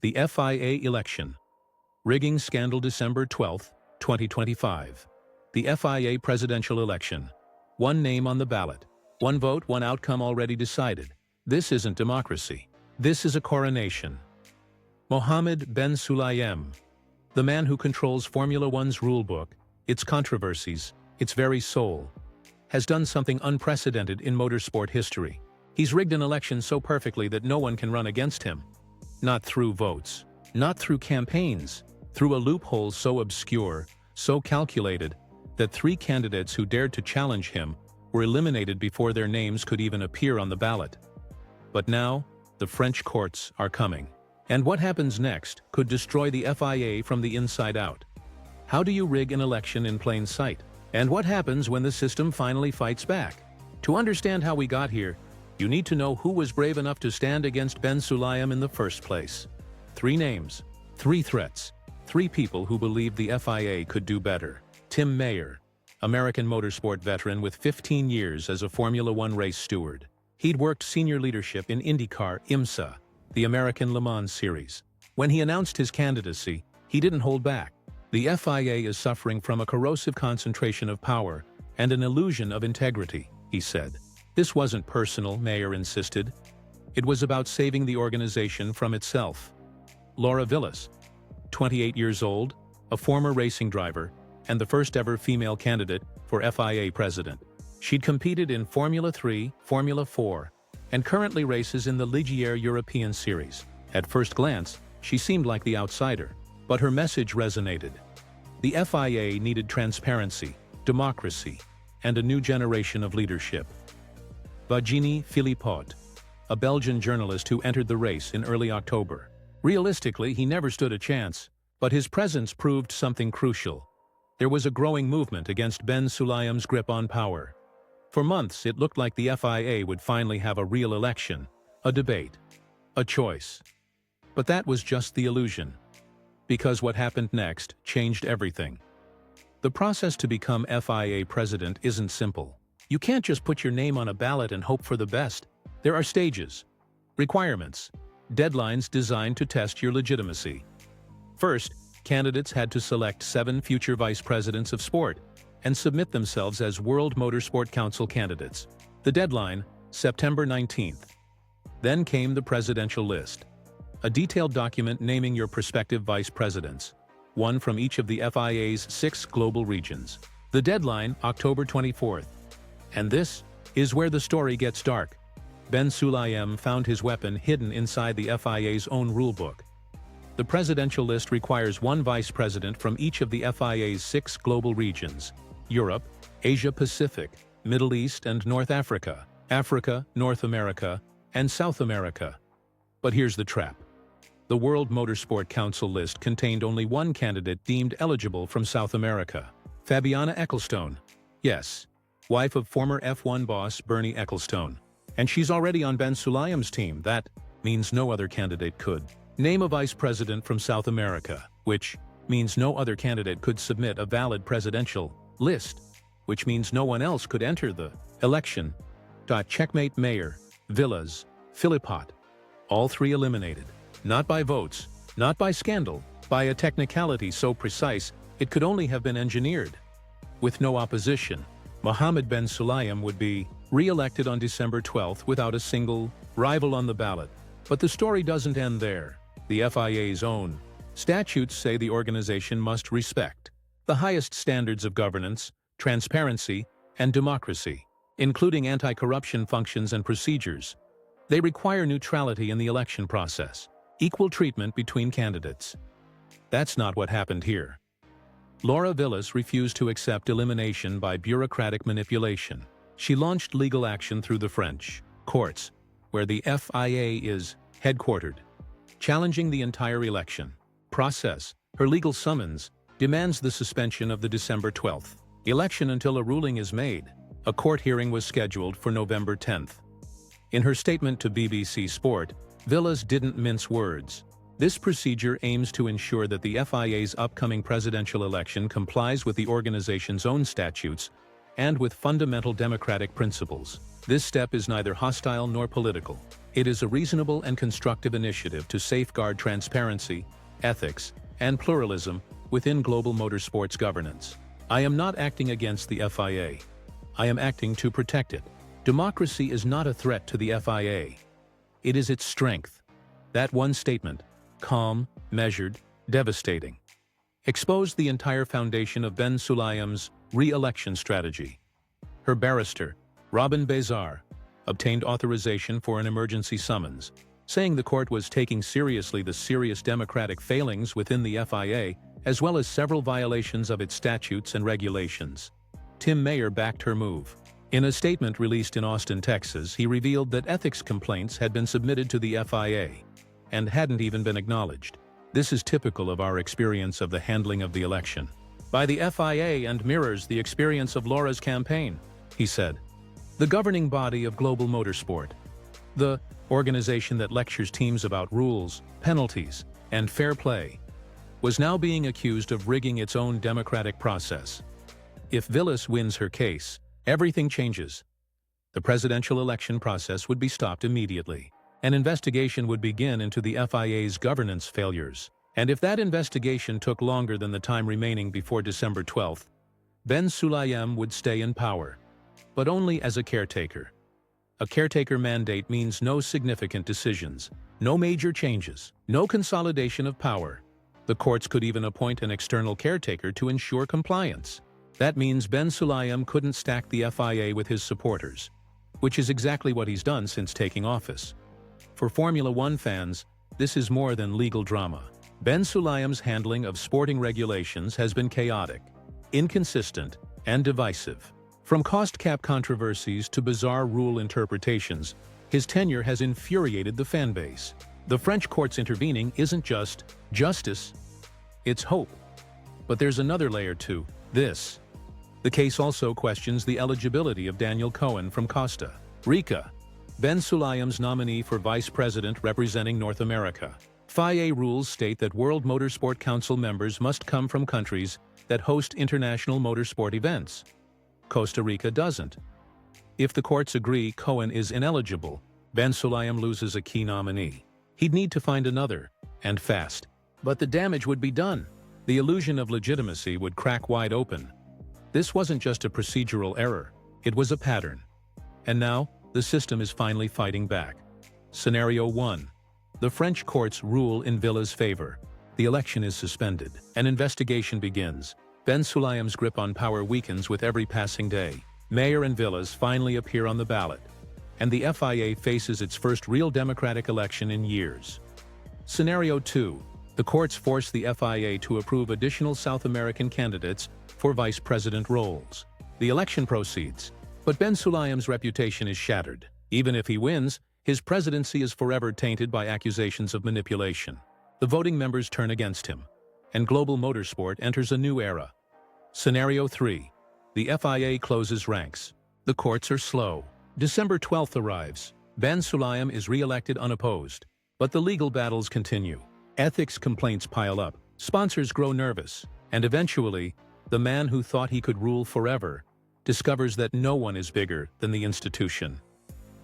The FIA election. Rigging scandal December 12, 2025. The FIA presidential election. One name on the ballot. One vote, one outcome already decided. This isn't democracy. This is a coronation. Mohammed Ben Sulayem, the man who controls Formula One's rulebook, its controversies, its very soul, has done something unprecedented in motorsport history. He's rigged an election so perfectly that no one can run against him. Not through votes, not through campaigns, through a loophole so obscure, so calculated, that 3 candidates who dared to challenge him were eliminated before their names could even appear on the ballot. But now, the French courts are coming. And what happens next could destroy the FIA from the inside out. How do you rig an election in plain sight? And what happens when the system finally fights back? To understand how we got here, you need to know who was brave enough to stand against Ben Sulayem in the first place. 3 names, 3 threats, 3 people who believed the FIA could do better. Tim Mayer, American motorsport veteran with 15 years as a Formula One race steward. He'd worked senior leadership in IndyCar IMSA, the American Le Mans Series. When he announced his candidacy, he didn't hold back. The FIA is suffering from a corrosive concentration of power and an illusion of integrity, he said. This wasn't personal, Mayer insisted. It was about saving the organization from itself. Laura Villas, 28 years old, a former racing driver, and the first ever female candidate for FIA president. She'd competed in Formula 3, Formula 4, and currently races in the Ligier European Series. At first glance, she seemed like the outsider, but her message resonated. The FIA needed transparency, democracy, and a new generation of leadership. Vagini Philipot, a Belgian journalist who entered the race in early October. Realistically, he never stood a chance, but his presence proved something crucial. There was a growing movement against Ben Sulayem's grip on power. For months, it looked like the FIA would finally have a real election, a debate, a choice. But that was just the illusion, because what happened next changed everything. The process to become FIA president isn't simple. You can't just put your name on a ballot and hope for the best. There are stages, requirements, deadlines designed to test your legitimacy. First, candidates had to select 7 future vice presidents of sport and submit themselves as World Motorsport Council candidates. The deadline, September 19th. Then came the presidential list, a detailed document naming your prospective vice presidents, one from each of the FIA's 6 global regions. The deadline, October 24th. And this is where the story gets dark. Ben Sulayem found his weapon hidden inside the FIA's own rulebook. The presidential list requires 1 vice president from each of the FIA's 6 global regions: Europe, Asia-Pacific, Middle East and North Africa, Africa, North America, and South America. But here's the trap. The World Motorsport Council list contained only 1 candidate deemed eligible from South America: Fabiana Ecclestone. Yes, wife of former F1 boss Bernie Ecclestone. And she's already on Ben Sulayem's team. That means no other candidate could name a vice president from South America, which means no other candidate could submit a valid presidential list, which means no one else could enter the election. Checkmate. Mayer, Villas, Philipot, all 3 eliminated. Not by votes, not by scandal, by a technicality so precise it could only have been engineered. With no opposition, Mohammed Ben Sulayem would be re-elected on December 12th without a single rival on the ballot. But the story doesn't end there. The FIA's own statutes say the organization must respect the highest standards of governance, transparency, and democracy, including anti-corruption functions and procedures. They require neutrality in the election process, equal treatment between candidates. That's not what happened here. Laura Villas refused to accept elimination by bureaucratic manipulation. She launched legal action through the French courts, where the FIA is headquartered, challenging the entire election process. Her legal summons demands the suspension of the December 12th election until a ruling is made. A court hearing was scheduled for November 10th. In her statement to BBC Sport, Villas didn't mince words. This procedure aims to ensure that the FIA's upcoming presidential election complies with the organization's own statutes and with fundamental democratic principles. This step is neither hostile nor political. It is a reasonable and constructive initiative to safeguard transparency, ethics, and pluralism within global motorsports governance. I am not acting against the FIA. I am acting to protect it. Democracy is not a threat to the FIA. It is its strength. That one statement, calm, measured, devastating, exposed the entire foundation of Ben Sulayem's re-election strategy. Her barrister, Robin Bezar, obtained authorization for an emergency summons, saying the court was taking seriously the serious democratic failings within the FIA, as well as several violations of its statutes and regulations. Tim Mayer backed her move. In a statement released in Austin, Texas, he revealed that ethics complaints had been submitted to the FIA and hadn't even been acknowledged. This is typical of our experience of the handling of the election by the FIA and mirrors the experience of Laura's campaign, he said. The governing body of global motorsport, the organization that lectures teams about rules, penalties, and fair play, was now being accused of rigging its own democratic process. If Villas wins her case, everything changes. The presidential election process would be stopped immediately. An investigation would begin into the FIA's governance failures. And if that investigation took longer than the time remaining before December 12th, Ben Sulayem would stay in power, but only as a caretaker. A caretaker mandate means no significant decisions, no major changes, no consolidation of power. The courts could even appoint an external caretaker to ensure compliance. That means Ben Sulayem couldn't stack the FIA with his supporters, which is exactly what he's done since taking office. For Formula One fans, this is more than legal drama. Ben Sulayem's handling of sporting regulations has been chaotic, inconsistent, and divisive. From cost cap controversies to bizarre rule interpretations, his tenure has infuriated the fanbase. The French courts intervening isn't just justice, it's hope. But there's another layer to this. The case also questions the eligibility of Daniel Cohen from Costa Rica, Ben Sulayem's nominee for vice president representing North America. FIA rules state that World Motorsport Council members must come from countries that host international motorsport events. Costa Rica doesn't. If the courts agree Cohen is ineligible, Ben Sulayem loses a key nominee. He'd need to find another, and fast. But the damage would be done. The illusion of legitimacy would crack wide open. This wasn't just a procedural error, it was a pattern. And now, the system is finally fighting back. Scenario 1. The French courts rule in Villas' favor. The election is suspended. An investigation begins. Ben Sulayem's grip on power weakens with every passing day. Mayer and Villas finally appear on the ballot, and the FIA faces its first real democratic election in years. Scenario 2. The courts force the FIA to approve additional South American candidates for vice president roles. The election proceeds, but Ben Sulayem's reputation is shattered. Even if he wins, his presidency is forever tainted by accusations of manipulation. The voting members turn against him, and global motorsport enters a new era. Scenario 3. The FIA closes ranks. The courts are slow. December 12th arrives. Ben Sulayem is re-elected unopposed, but the legal battles continue. Ethics complaints pile up, sponsors grow nervous, and eventually, the man who thought he could rule forever discovers that no one is bigger than the institution.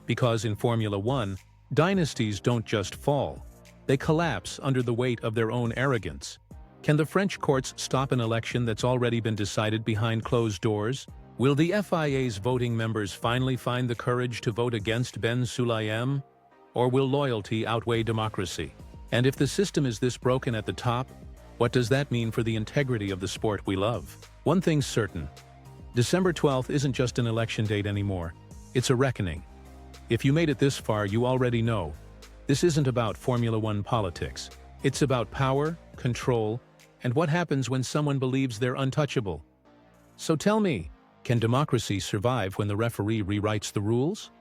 Because in Formula One, dynasties don't just fall, they collapse under the weight of their own arrogance. Can the French courts stop an election that's already been decided behind closed doors? Will the FIA's voting members finally find the courage to vote against Ben Sulayem? Or will loyalty outweigh democracy? And if the system is this broken at the top, what does that mean for the integrity of the sport we love? One thing's certain. December 12th isn't just an election date anymore. It's a reckoning. If you made it this far, you already know. This isn't about Formula One politics. It's about power, control, and what happens when someone believes they're untouchable. So tell me, can democracy survive when the referee rewrites the rules?